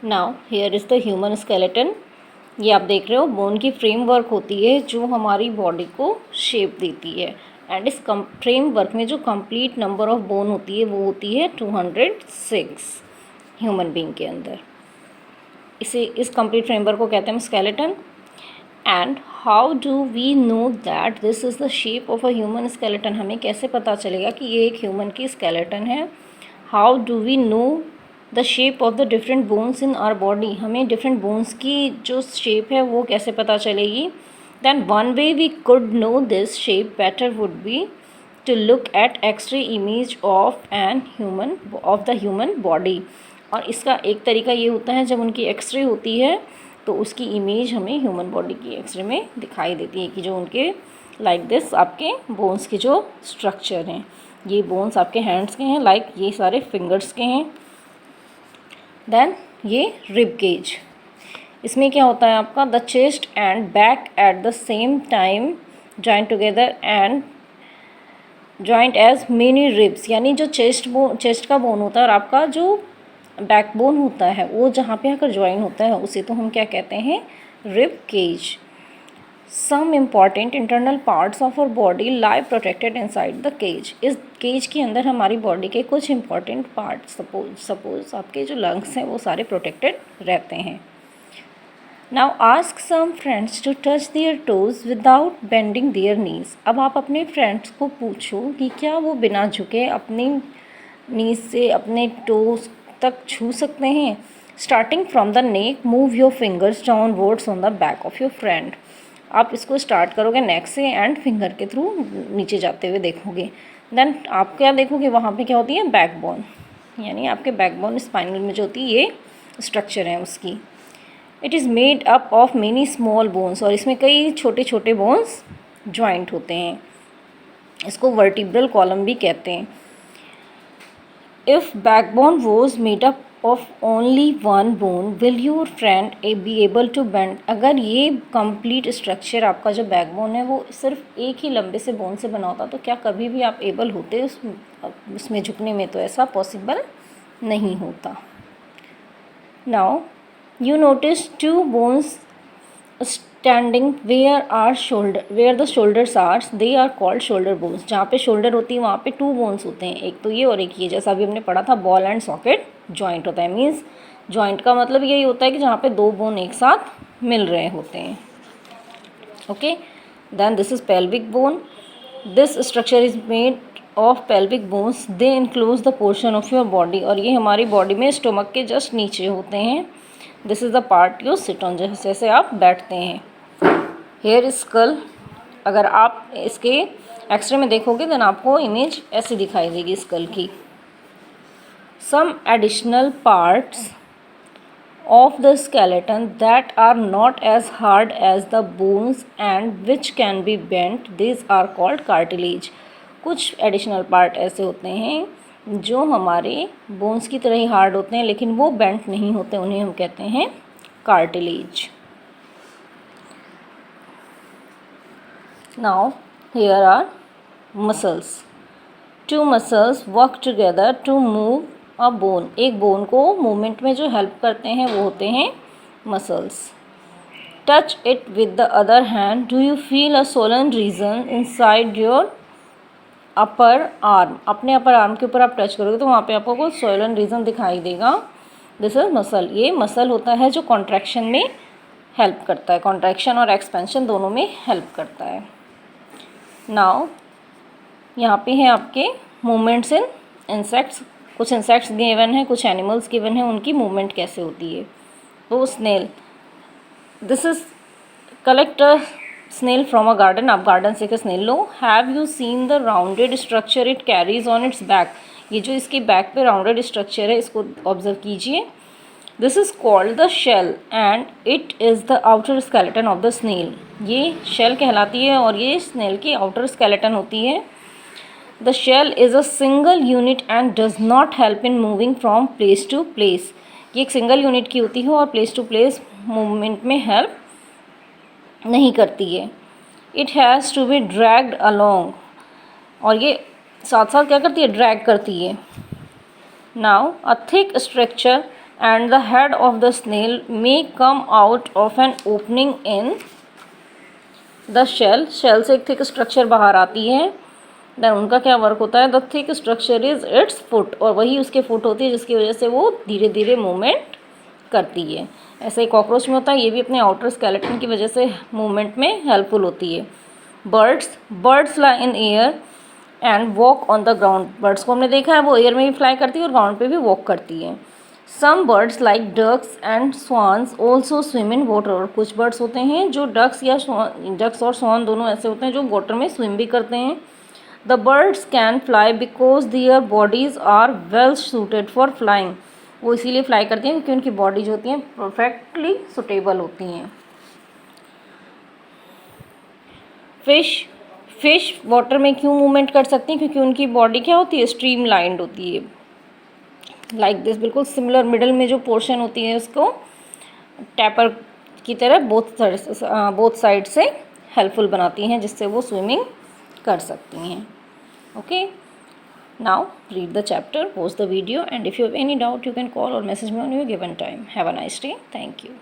Now here is the human skeleton. ये आप देख रहे हो बोन की फ्रेमवर्क होती है जो हमारी बॉडी को शेप देती है, एंड इस फ्रेमवर्क में जो कंप्लीट नंबर ऑफ बोन होती है वो होती है 206 ह्यूमन बीइंग के अंदर। इस कंप्लीट फ्रेमवर्क को कहते हैं skeleton. And how do we know that this is the shape of a human skeleton? हमें कैसे पता चलेगा कि ये एक ह्यूमन की स्केलेटन है? How do we know the shape of the different bones in our body? हमें डिफरेंट बोन्स की जो शेप है वो कैसे पता चलेगी? Then one way we could know this shape better would be to look at x-ray image of the human body. और इसका एक तरीका ये होता है, जब उनकी एक्सरे होती है तो उसकी इमेज हमें ह्यूमन बॉडी की एक्सरे में दिखाई देती है कि जो उनके लाइक दिस आपके बोन्स के जो स्ट्रक्चर हैं, ये बोन्स आपके हैंड्स के हैं, लाइक ये सारे फिंगर्स के हैं। देन ये रिब केज, इसमें क्या होता है आपका, the chest and back at the same time joint together and joint as many ribs. यानी जो चेस्ट का बोन होता है और आपका जो बैकबोन होता है वो जहाँ पे आकर ज्वाइन होता है उसे तो हम क्या कहते हैं, rib cage. Some important internal parts of our body lie protected inside the cage. इस केज के अंदर हमारी बॉडी के कुछ इंपॉर्टेंट पार्ट्स, सपोज आपके जो लंग्स हैं वो सारे प्रोटेक्टेड रहते हैं। Now ask some friends to touch their toes without bending their knees. अब आप अपने फ्रेंड्स को पूछो कि क्या वो बिना झुके अपनी नीज से अपने टोज तक छू सकते हैं। Starting from the neck move your fingers downwards on the back of your friend. आप इसको स्टार्ट करोगे नेक से एंड फिंगर के थ्रू नीचे जाते हुए देखोगे। देन आप क्या देखोगे, वहाँ पे क्या होती है, बैकबोन, यानी आपके बैकबोन स्पाइनल में जो होती है ये स्ट्रक्चर है उसकी। It is made up of many small bones, और इसमें कई छोटे छोटे बोन्स जॉइंट होते हैं। इसको वर्टिब्रल कॉलम भी कहते हैं। If backbone was made up of only one bone, will your friend be able to bend? अगर ये complete structure आपका जो backbone है वो सिर्फ एक ही लंबे से बोन से बना होता तो क्या कभी भी आप एबल होते उसमें झुकने में? तो ऐसा पॉसिबल नहीं होता। Now you notice two bones standing where the shoulders are, they are called shoulder bones. जहाँ पे शोल्डर होती है वहाँ पे टू बोन्स होते हैं, एक तो ये और एक ये, जैसा अभी हमने पढ़ा था बॉल एंड सॉकेट जॉइंट होता है। मीन्स जॉइंट का मतलब यही होता है कि जहाँ पे दो बोन एक साथ मिल रहे होते हैं। Okay, then this is pelvic bone. This structure is made of pelvic bones, they include the portion of your body. और ये हमारी बॉडी में स्टोमक के जस्ट नीचे होते हैं। This is the part you sit on, जैसे आप बैठते हैं। हेयर स्कल, अगर आप इसके एक्सरे में देखोगे देन आपको इमेज ऐसी दिखाई देगी स्कल की। Some additional parts of the skeleton that are not as hard as the bones and which can be bent, this are called cartilage. कुछ एडिशनल पार्ट ऐसे होते हैं जो हमारे बोन्स की तरह ही हार्ड होते हैं लेकिन वो बेंट नहीं होते, उन्हें हम कहते हैं cartilage. Now here are muscles. Two muscles work together to move a bone. एक बोन को मूवमेंट में जो हेल्प करते हैं वो होते हैं muscles. Touch it with the other hand. Do you feel a swollen region inside your upper arm? अपने अपर आर्म के ऊपर आप टच करोगे तो वहाँ पे आपको कोई swollen region दिखाई देगा। This is muscle. ये मसल होता है जो कॉन्ट्रैक्शन में हेल्प करता है, कॉन्ट्रैक्शन और एक्सपेंशन दोनों में हेल्प करता है। नाउ यहाँ पे है आपके मूवमेंट्स इन इंसेक्ट्स। कुछ इंसेक्ट्स गिवन है, कुछ एनिमल्स गिवन है, उनकी मूवमेंट कैसे होती है। तो snail, this is collect a snail from a garden. आप गार्डन से एक स्नेल लो। Have you seen the rounded structure it carries on its back. ये जो इसके बैक पे राउंडेड स्ट्रक्चर है इसको ऑब्जर्व कीजिए। This is called the shell and it is the outer skeleton of the snail. ये शेल कहलाती है और ये स्नेल की आउटर स्केलेटन होती है। The shell is a single unit and does not help in moving from place to place. ये एक सिंगल यूनिट की होती है और प्लेस टू प्लेस मूवमेंट में हेल्प नहीं करती है। It has to be dragged along, और ये साथ साथ क्या करती है, ड्रैग करती है। Now a thick structure and the head of the snail may come out of an opening in the shell. Shell से एक थिक स्ट्रक्चर बाहर आती है, देन उनका क्या वर्क होता है, the thick structure is it's foot, और वही उसके फुट होती है जिसकी वजह से वो धीरे धीरे मूवमेंट करती है। ऐसे ही कॉकरोच में होता है, ये भी अपने आउटर स्केलेटन की वजह से मूवमेंट में हेल्पफुल होती है। Birds fly in air and walk on the ground. Birds को हमने देखा है वो एयर में भी फ्लाई करती है और ग्राउंड पे भी वॉक करती है। Some birds like ducks and swans also swim in water. और कुछ बर्ड्स होते हैं जो डक्स और स्वान दोनों ऐसे होते हैं जो वाटर में स्विम भी करते हैं। The birds can fly because their bodies are well suited for flying. वो इसीलिए फ्लाई करती हैं क्योंकि उनकी बॉडी जो होती हैं परफेक्टली सुटेबल होती हैं। फिश वाटर में क्यों मूवमेंट कर सकती हैं, क्योंकि उनकी बॉडी क्या होती है, स्ट्रीम लाइंड होती है, लाइक दिस, बिल्कुल सिमिलर। मिडल में जो पोर्शन होती है उसको टैपर की तरह बोथ साइड से हेल्पफुल बनाती हैं, जिससे वो स्विमिंग कर सकती हैं। Okay, now read the chapter, pause the video, and if you have any doubt you can call or message me on your given time. Have a nice day. Thank you.